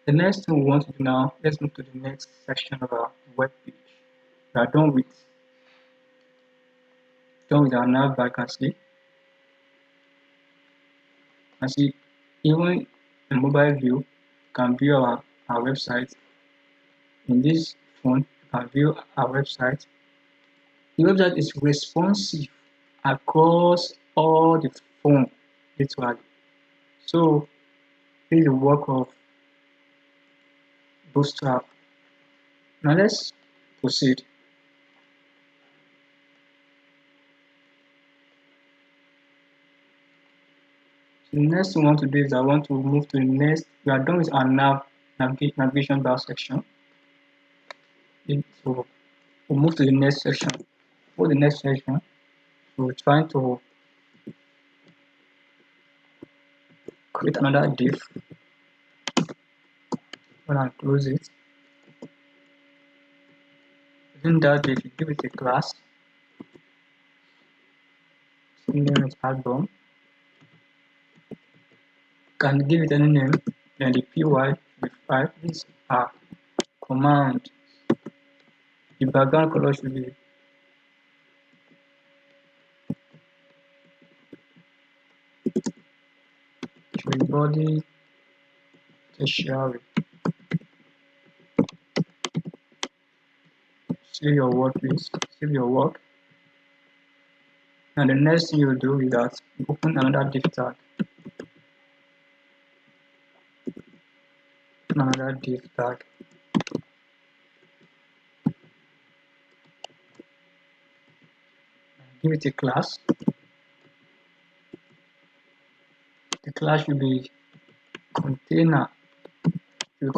The next thing we want to do now, let's move to the next section of our web page. We are done with our navbar. You can see even in mobile view, you can view our website. In this phone, you can view our website. The website is responsive across all the phone literally. So this is the work of Bootstrap. Now let's proceed. The next thing I want to do is I want to move to the next. We are done with our navigation bar section. So we'll move to the next section. For the next section, we're trying to create another div. When I close it, within that div, you give it a class. Name it album. Can give it any name. Then the py will be 5. These are command. The background color should be body tertiary. Save your work, please. Save your work. And the next thing you do is that you open another div tag. Another div tag. Give it a class. The class will be container. So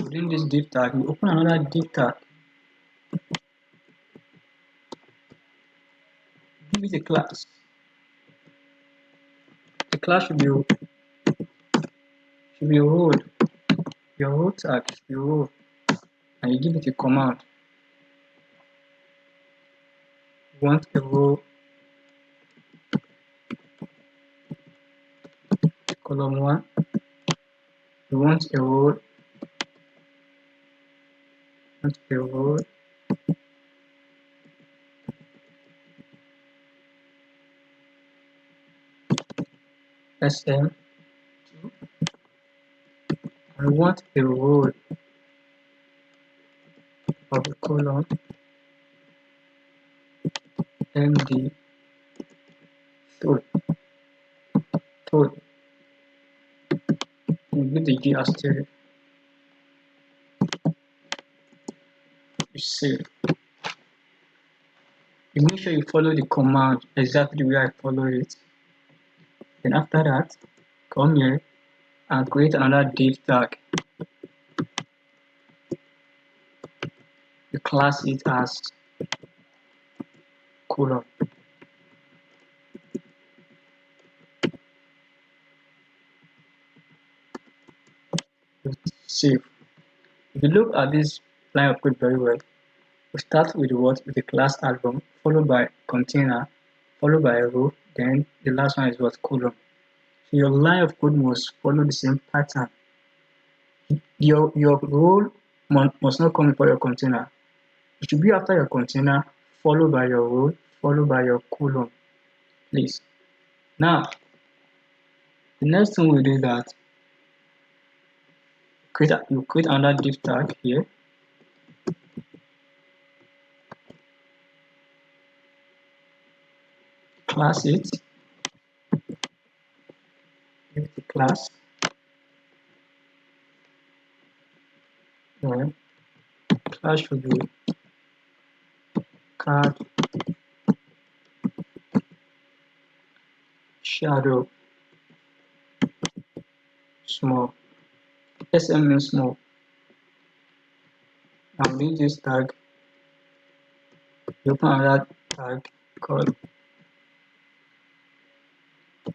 within this div tag, you open another div tag. Give it a class. The class should be role. Your role tag should be role, and you give it a command. You want a role column 1. You want a role. SM2, and we want a role of the column MD tool. You give the G as stereo. You save. You make sure you follow the command exactly the way I follow it. Then after that, come here and create another div tag. You class it as column. Save. If you look at this line of code very well, we start with what? With the class album, followed by container, followed by a row, then the last one is what? Column. So your line of code must follow the same pattern. Your role must not come before your container. It should be after your container, followed by your row, followed by your column. Please. Now, the next thing we do is that you create another div tag here. Class it. Give it a class. Then class should be card shadow small. SM means small. Now within this tag, you open another tag called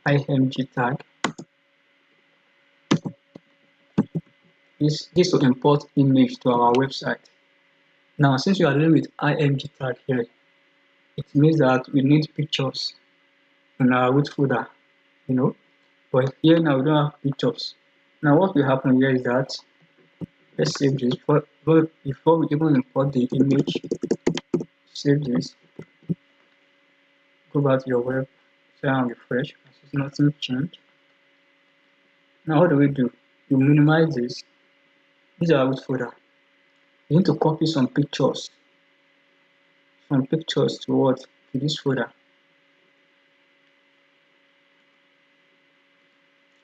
img tag. This will import image to our website. Now, since we are dealing with img tag here, it means that we need pictures in our root folder. But here now we don't have pictures. Now what will happen here is that let's save this. Before we even import the image, save this, go back to your web, and refresh. Nothing changed. Now what do we do? You minimize this. These are root folder. You need to copy some pictures to what? To this folder.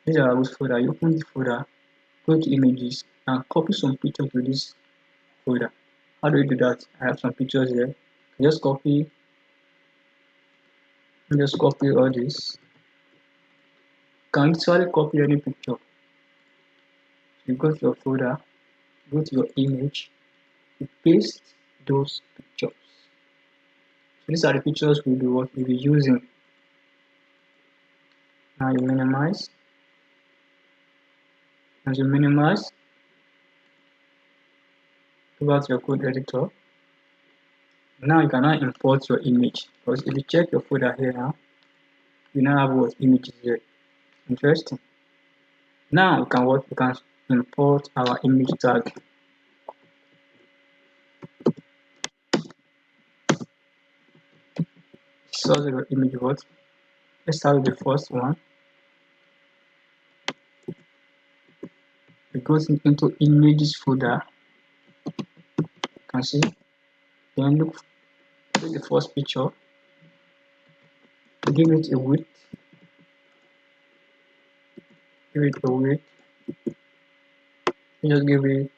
These are root folder. You open this folder, go to images, and copy some pictures to this folder. How do we do that? I have some pictures here. Just copy all this. You can actually copy any picture. You go to your folder, go to your image, you paste those pictures. So these are the pictures we'll be using. Now you minimize. As you minimize, go back to your code editor. Now you can now import your image. Because if you check your folder here now, you now have what images here. Interesting. Now we can import our image tag. So the image what? Let's start with the first one. It goes into images folder. You can see. Then look at the first picture. Give it a width. Give it a width. Just give it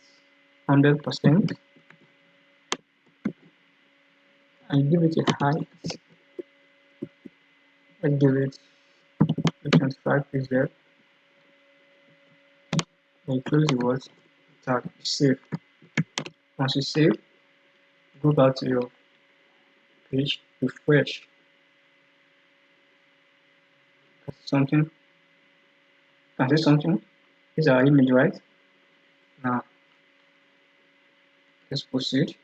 100% and give it a height. Let's give it 25 pixels. And close the word tag. Save. Once you save, go back to your page, refresh. Something. Can see something? This is our image, right? Now let's proceed.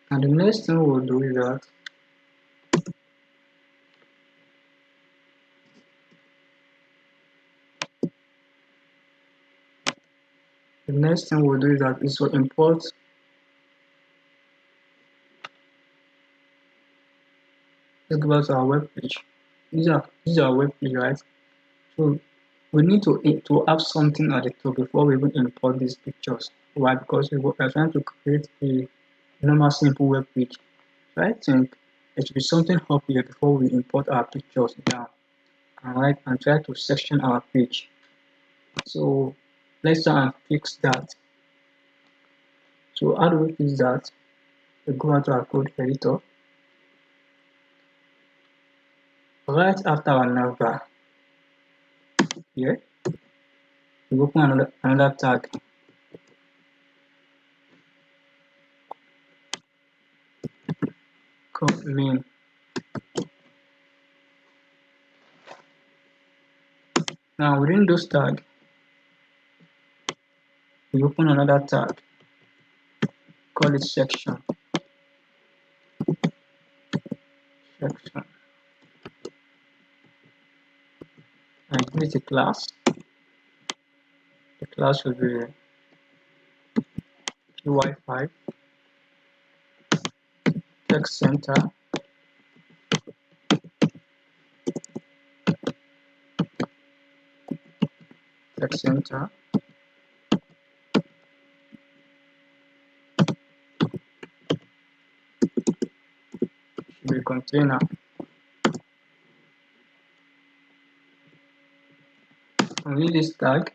And the next thing we'll do is that is to import. Let's go back to our web page. These are our web page, right? So we need to have something at the top before we even import these pictures. Why? Because we are trying to create a normal simple web page. So I think there should be something up here before we import our pictures down. Alright, and try to section our page. So let's try and fix that. So how do we fix that? We go into our code editor. Right after our navbar, here we open another tag. Called main. Now within those tags, we open another tag. Call it section. Section. And give it a class. The class will be Wi-Fi text center. Text center. Should be container. And with this tag,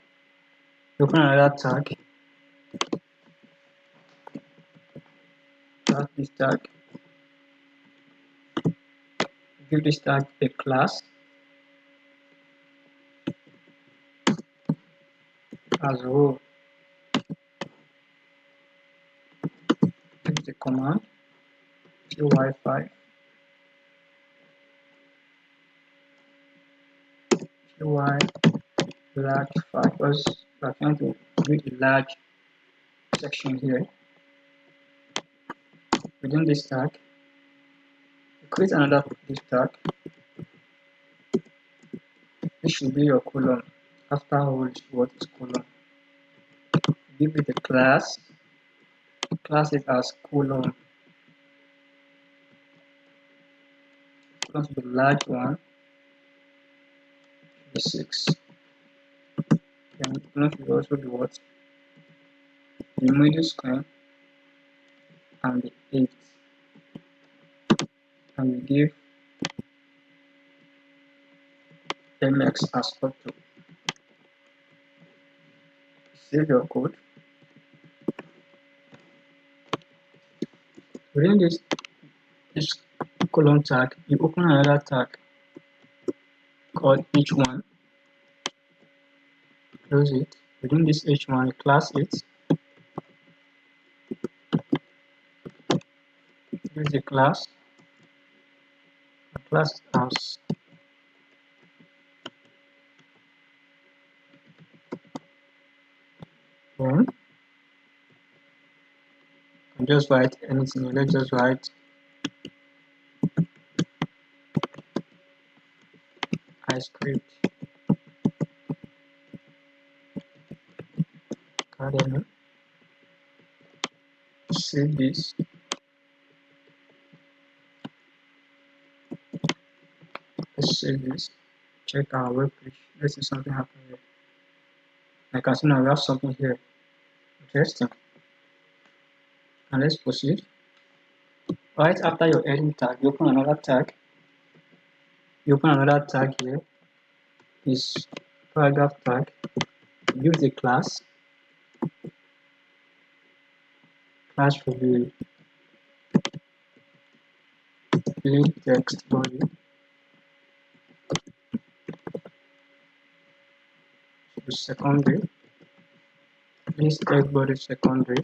open another tag. Add this tag. Give this tag a class as well. Give it a command. Wi-Fi. Wi large file because we are trying to build a large section here. Within this tag, you create another div tag. This should be your column. After all, what is column? Give it a class. Class it as column. Column should be large one, the 6. Then column should also be what? The middle square and the 8. And we give mx as photo. Save your code. Within this column tag, you open another tag called h1. Close it. Within this h1, class it. Use the class. The class as one. And just write anything. Let's just write I script academy. Save this. Let's save this. Check our web page. Let's see something happen here. I can see now we have something here. Interesting. And let's proceed. Right after your heading tag, you open another tag. You open another tag here. Is paragraph tag. Use the class. Class will be plain text body. The secondary. This text body secondary.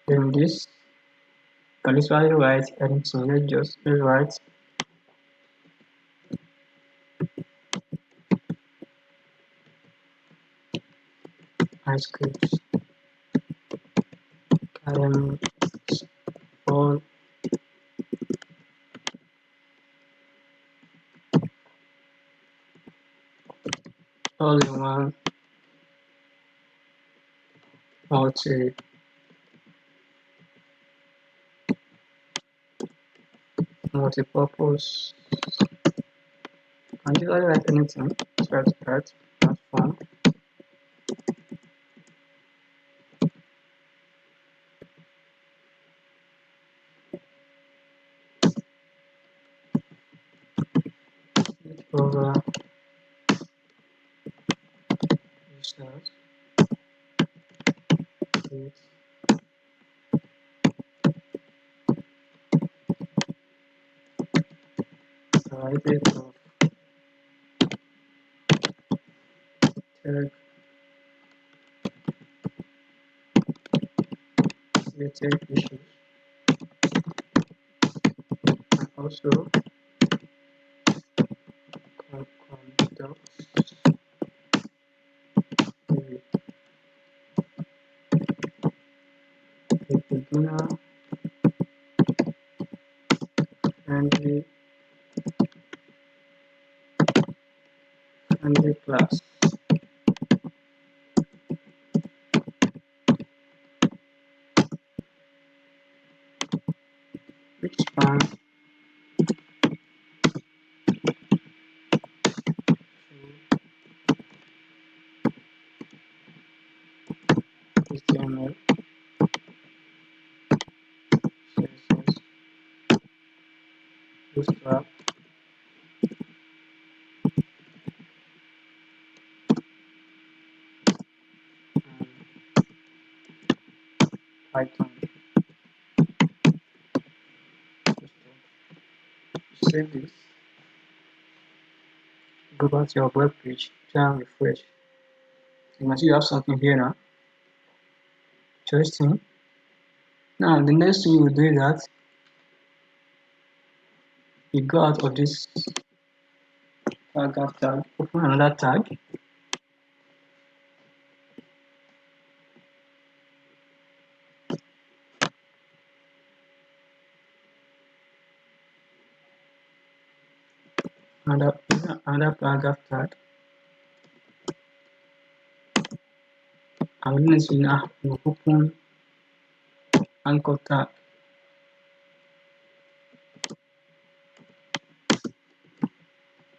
Then this can usually write anything. Let's just write I scripts academy all in one multi-purpose. And usually write anything. Start platform. Over users. Private of tag related issues, and also conduct a beginner friendly class. Which span HTML, CSS, Bootstrap, and Python. Save this. Go back to your web page. Try and refresh. You can see you have something here now. Interesting. Now the next thing you will do is that you go out of this paragraph tag, open another tag. another paragraph tag. And then now we open anchor tag.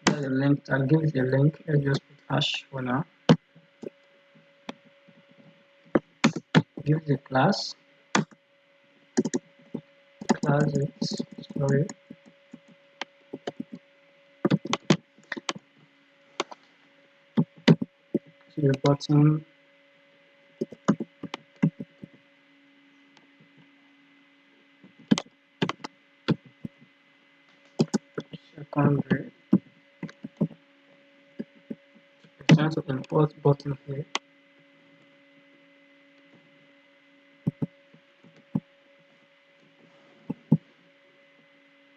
There's a link tag. Give it a link. Let's just put hash for now. Give it a class. Class it. Sorry. To the bottom. Secondary. It's trying to import button here.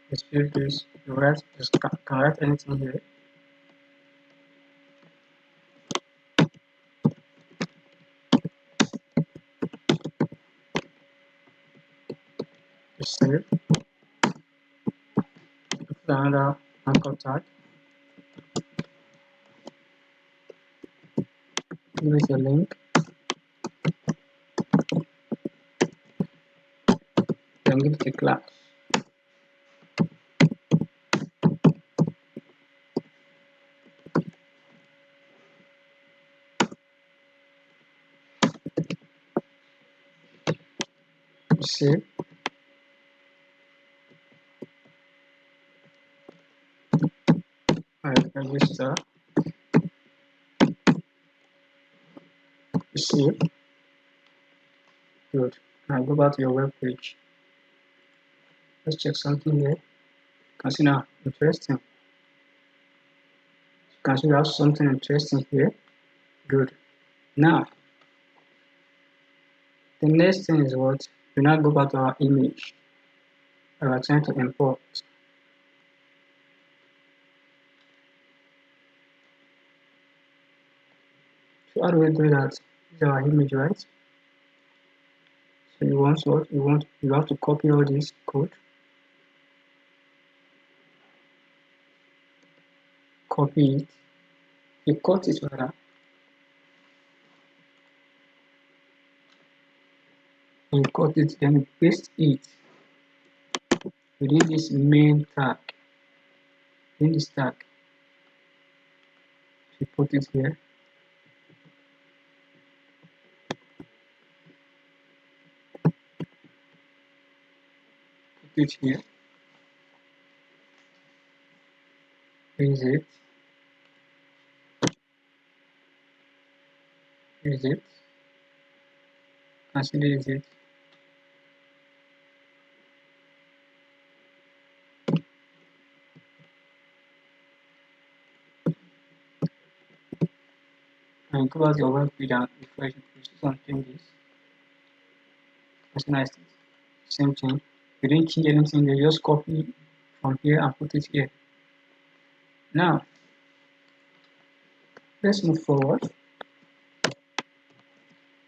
Let's build this. You write, just can write anything here. Just save. Put another anchor tag. Give it a link. Then give it a class. Save. Alright, register. Save. Good. Now go back to your web page. Let's check something here. You can see now, interesting. You can see we have something interesting here. Good. Now, the next thing is what? We now go back to our image that we are trying to import. So how do we do that? This is our image, right? So you want what? You have to copy all this code. Copy it. You cut it rather. And you cut it, then you paste it within this main tag. In this tag. You put it here. Put it here. Use it. Use it. Consider use it. And go out your web page and refresh it. You see some changes. That's nice. Same thing. You didn't change anything, you just copy from here and put it here. Now, let's move forward.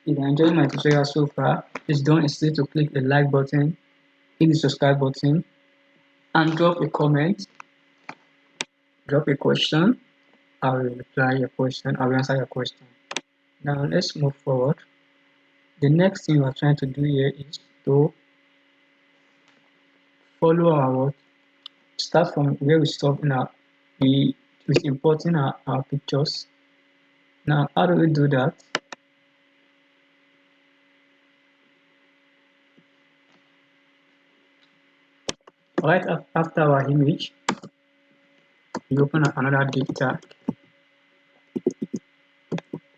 If you enjoyed my tutorial so far, please don't hesitate to click the like button, hit the subscribe button, and drop a comment, drop a question. I will reply your question, I will answer your question. Now let's move forward. The next thing we are trying to do here is to follow our start from where we stop now. We importing our pictures. Now how do we do that? Right after our image, we open another div tag.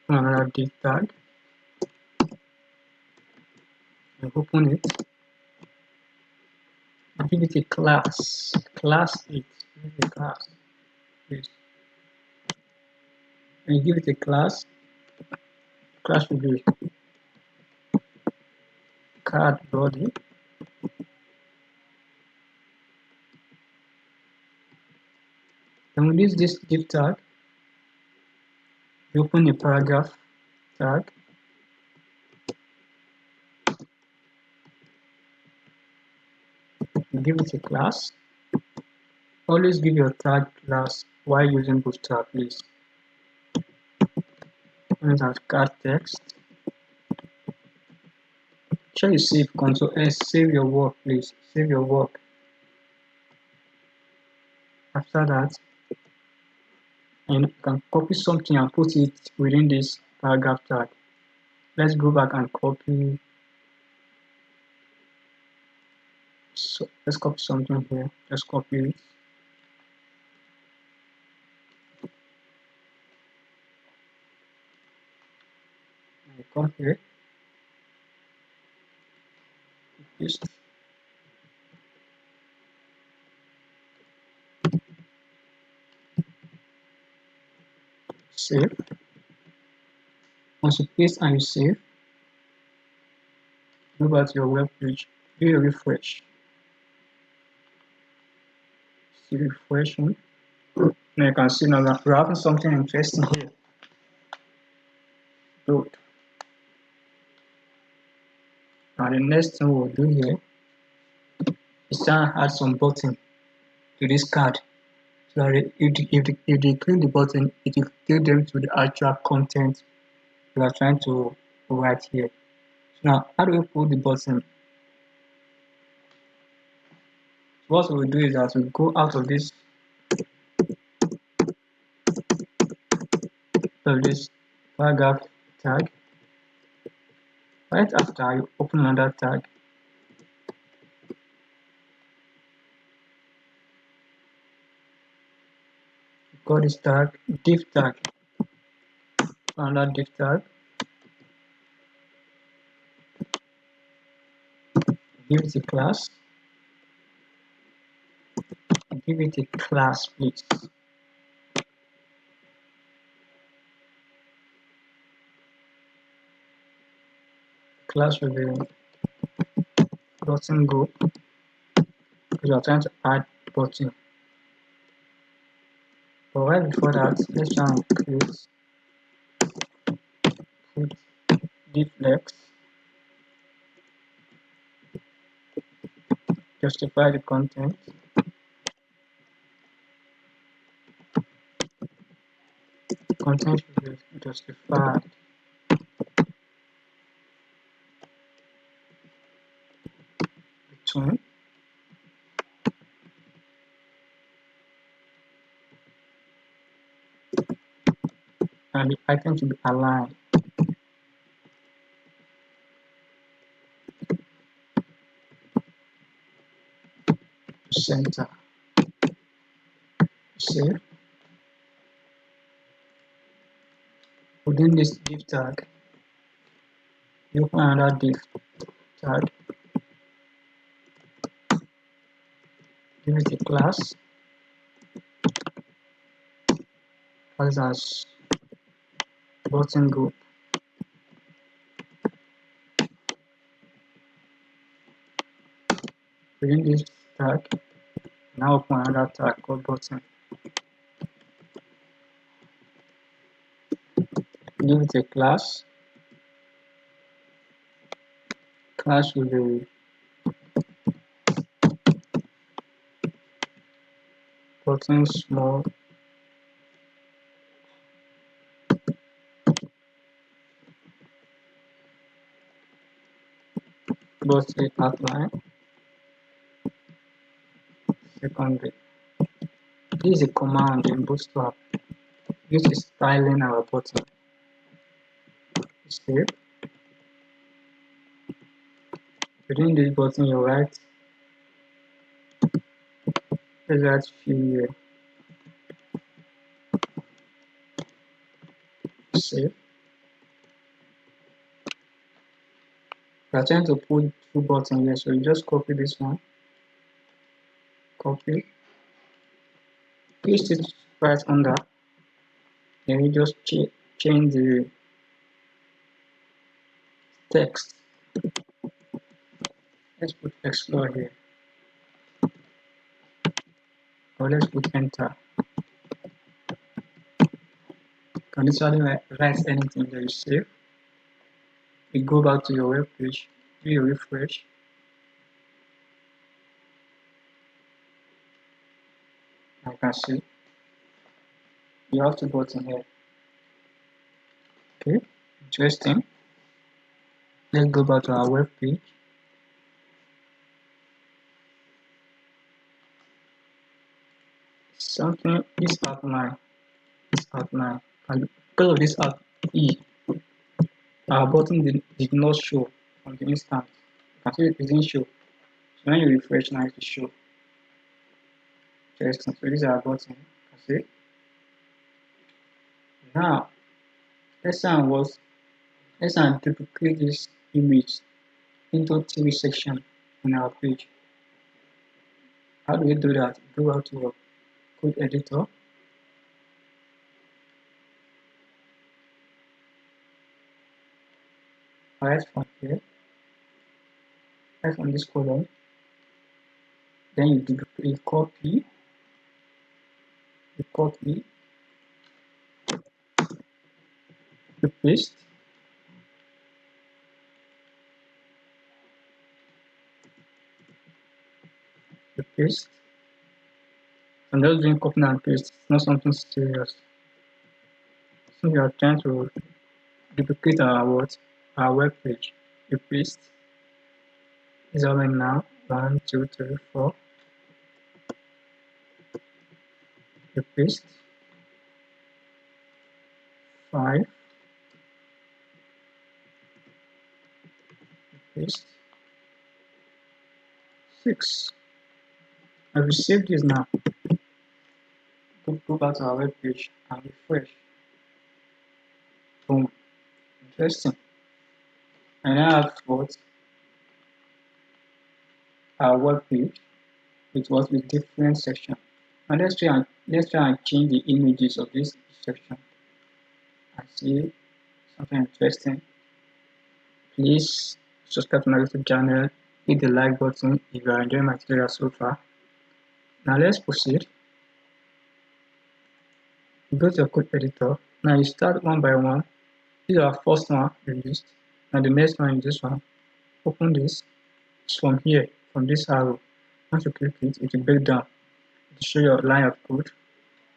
Another div tag. And open it. And give it a class. Class it. Give it a class. Yes. And give it a class. Class will be card body. Then we use this div tag. We open a paragraph tag. Give it a class. Always give your tag class Why using Bootstrap, please? When I cut text, sure you save Control S, save your work, please. Save your work. After that, and you can copy something and put it within this paragraph tag. Let's go back and copy. So let's copy something here. Let's copy it. I come here. Paste. Save. Once you paste and you save, go back to your web page. Do a refresh. See refreshing. Now you can see now that we're having something interesting here. Good. Now the next thing we'll do here is to add some button to this card. So that if they click the button, it will take them to the actual content we are trying to write here. So now, how do we put the button? So what we will do is that we go out of this paragraph tag. Right after you open another tag, you call this tag div tag. Another div tag. Give it a class. Give it a class, please. Class will be button go because we are trying to add button. But right before that, let's try and put div flex, justify the content. Content should be justified. Between and the item should be aligned to center. Save. Within this div tag, you open another div tag, give it a class, as button group. Within this tag, now open another tag called button. Give it a class. Class will be button small. Button outline. Secondary. This is a command in Bootstrap. This is styling our button. Save. Within this button, you write, let's write few here. Save. We are trying to put two buttons here, so you just copy this one, copy, paste it right under, then you just change the text. Let's put explore here, or let's put enter. You can literally write anything that you save. You go back to your web page, do a refresh. You can see You have two buttons here. Okay, interesting. Let's go back to our web page. Something this outline, and because of this out E, our button did not show from the instant. You can see it didn't show. So when you refresh now it will show. Interesting. So this is our button. You can see. Now let's say I duplicate this image into three sections on our page. How do we do that? Go out to a code editor. Right from here, right from this column, then you duplicate, you copy, you paste, you paste. I'm just doing copy and paste, it's not something serious. So we are trying to duplicate our web page. You paste. Is all right now. 1, 2, 3, 4. You paste. 5. You paste. 6. I will save this now. Go back to our web page and refresh. Boom. Interesting. And now I've got our web page with different sections. And let's try and change the images of this section and see something interesting. Please subscribe to my YouTube channel, hit the like button if you are enjoying my tutorial so far. Now let's proceed. You go to your code editor. Now you start one by one. This is our first one we used. Now the next one is this one. Open this. It's from here, from this arrow. Once you click it, it will break down to show your line of code.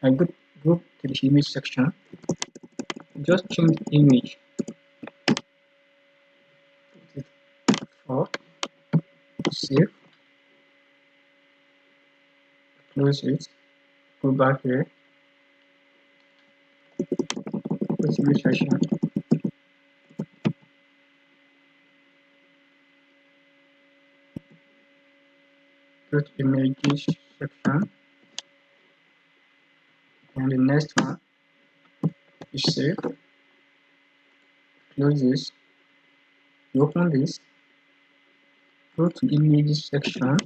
And go to the image section. Just change the image. Put it for save. Close it. Go back here. Put image section. Go to images section. And the next one is save. Close this. You open this. Go to images section.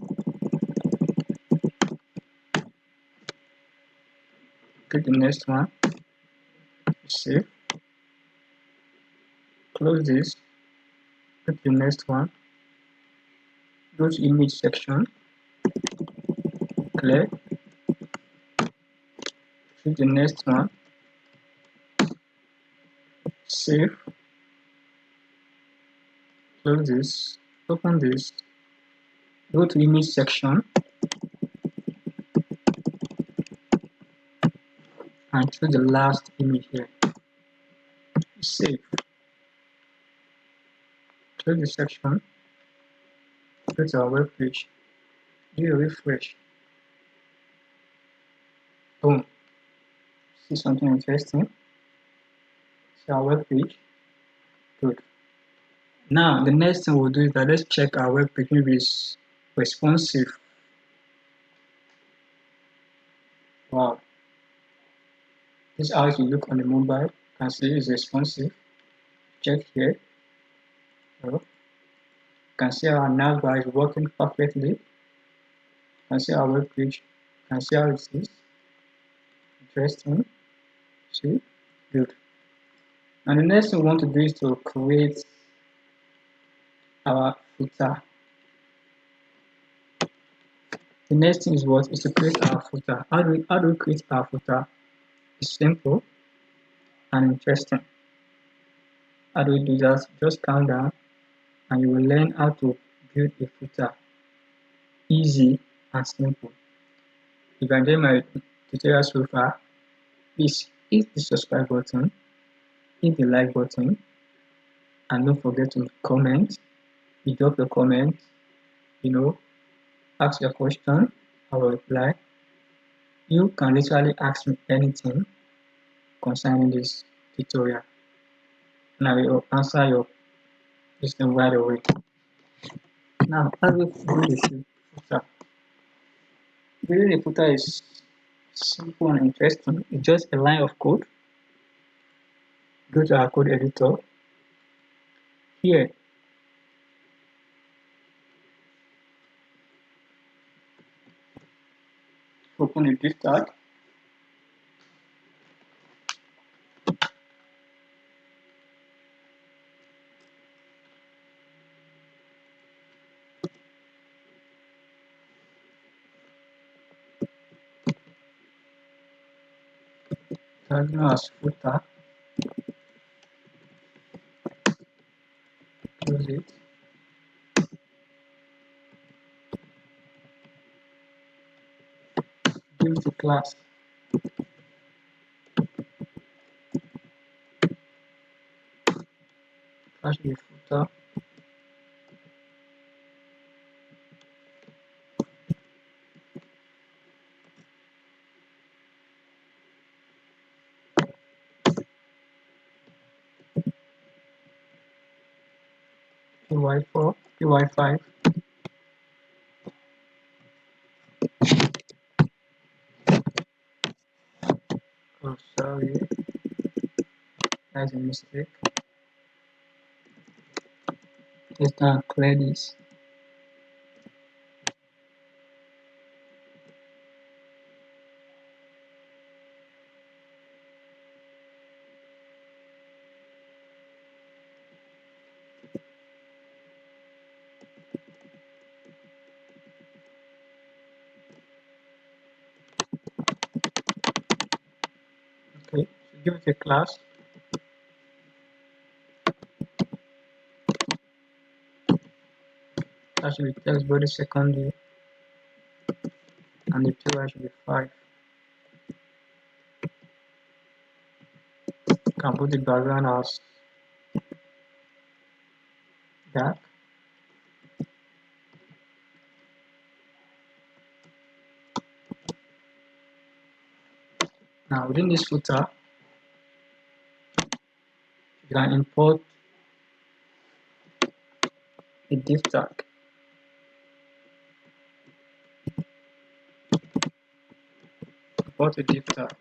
Click the next one. Save. Close this. Click the next one. Go to image section. Clear. Click the next one. Save. Close this. Open this. Go to image section and choose the last image here. Save. Close the section. Go to our web page. Do a refresh. Boom. See something interesting? See our web page. Good. Now the next thing we'll do is that let's check our web page maybe is responsive. Wow. This is how it will look on the mobile. You can see it's responsive. Check here. You can see our Navbar is working perfectly. You can see our web page. You can see how it is. Interesting. See? Good. And the next thing we want to do is to create our footer. The next thing is what? Is to create our footer. How do we create our footer? It's simple and interesting. How do we do that? Just calm down and you will learn how to build a footer. Easy and simple. If you enjoyed my tutorial so far, please hit the subscribe button, hit the like button, and don't forget to comment. You drop your comment, ask your question, I will reply. You can literally ask me anything concerning this tutorial, and I will answer your question right away. Now, how do we build a footer? Building a footer is simple and interesting. It's just a line of code. Go to our code editor. Here, open a div tag. Tag now as footer. Close it. Give it a class. Class with footer. py4, py5. Oh, sorry, that's a mistake. Let's now clear this. Okay, so give it a class. That should be text body secondary, and the py should be 5. You can put the background as dark. Now within this footer, you can import a div tag. Import a div tag.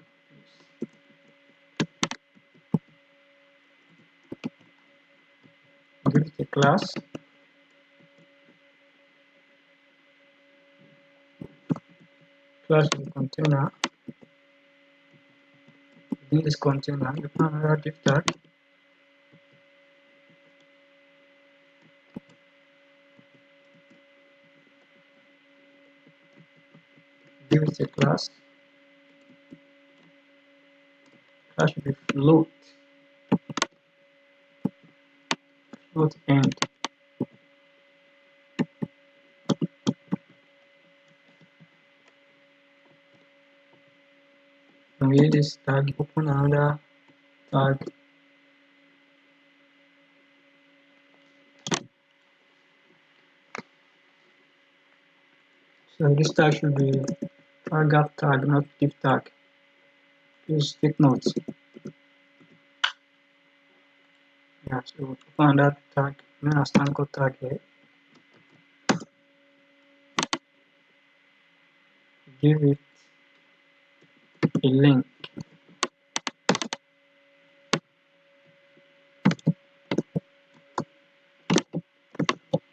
Give it a class. Class with container. Within this container, you can another div tag. Give it a class. Class should be float. Float end. And we this tag, open another tag. So this tag should be paragraph tag, not div tag. Please take notes. Yeah, so open that tag, then a anchor tag here. Give it a link.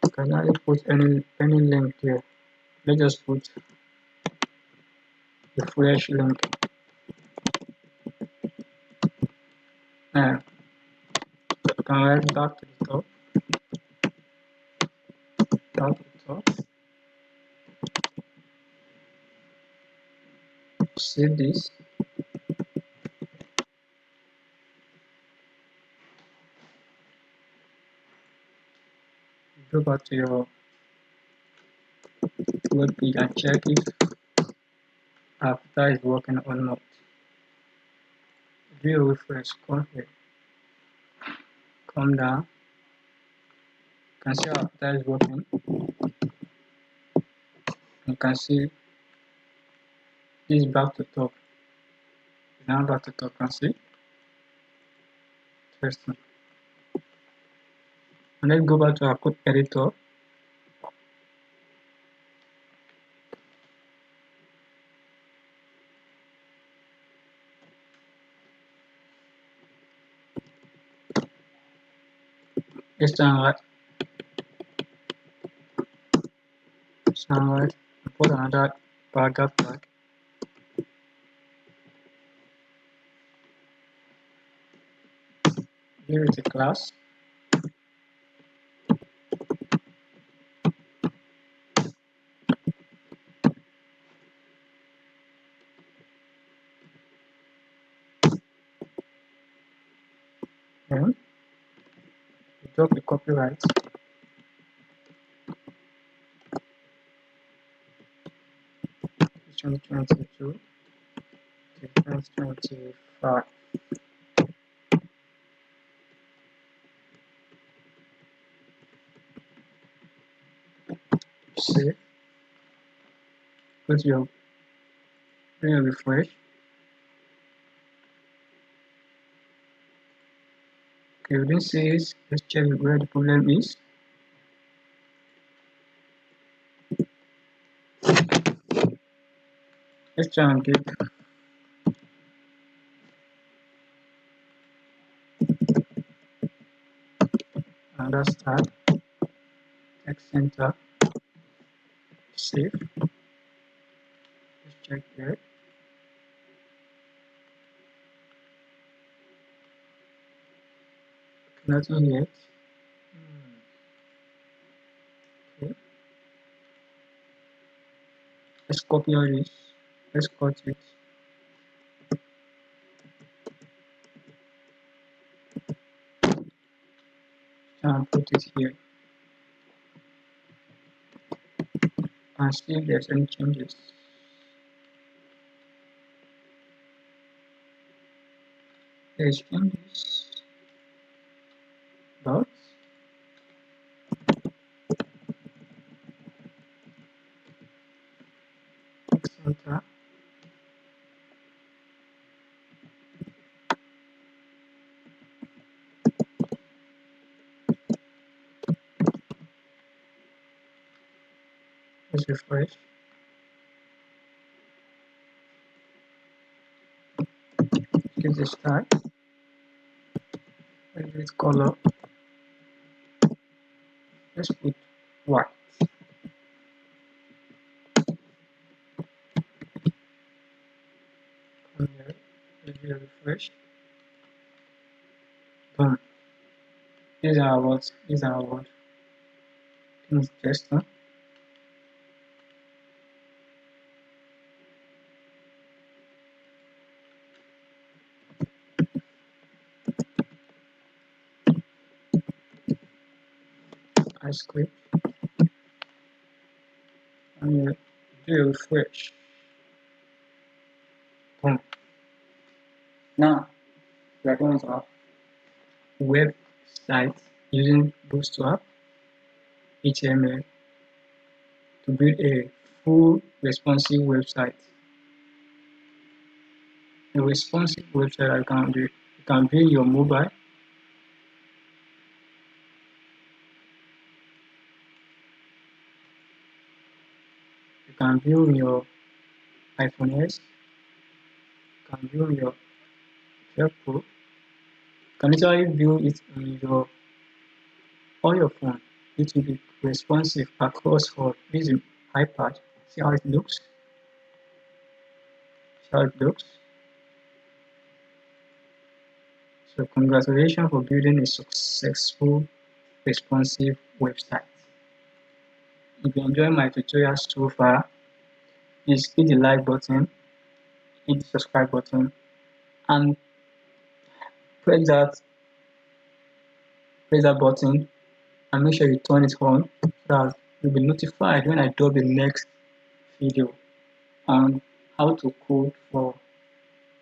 You can either put any link here. Let's just put the fresh link. Now you can write back to the top. Back to the top. Save this. Go back to your web page and check if our footer is working or not. Do a refresh, come here, come down. You can see our avatar is working. You can see this back to top. Now back to top, you can see. Interesting. And let's go back to our code editor. Let's turn right, and put another paragraph tag. Here is a class. Then we drop the copyright. 2022 to 2025. Save. Go to your refresh. Okay, within says let's check where the problem is. Let's try and get another start. Text center. Save. Let's check there. Nothing yet. Okay. Let's copy all this. Let's cut it. And put it here. And see if there's any changes. There's changes. But text center. Let's refresh. Give this tag. Let's give it color. Let's put white. Come here. Let's do a refresh. Boom. These are what? These are what? Things just I script. And do a refresh. Boom. Now we are going to our website using Bootstrap HTML to build a full responsive website. A responsive website I can do. You can build your mobile. You can build your iPhone S. You can build your 12 Pro. You can literally build it in your on your phone. It will be responsive across all. This is iPad. See how it looks? See how it looks? So congratulations for building a successful responsive website. If you enjoy my tutorials so far, please hit the like button, hit the subscribe button, and press that button and make sure you turn it on so that you'll be notified when I drop the next video on how to code for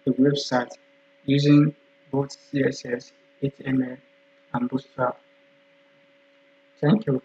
the website. using both CSS, HTML, and Bootstrap. Thank you.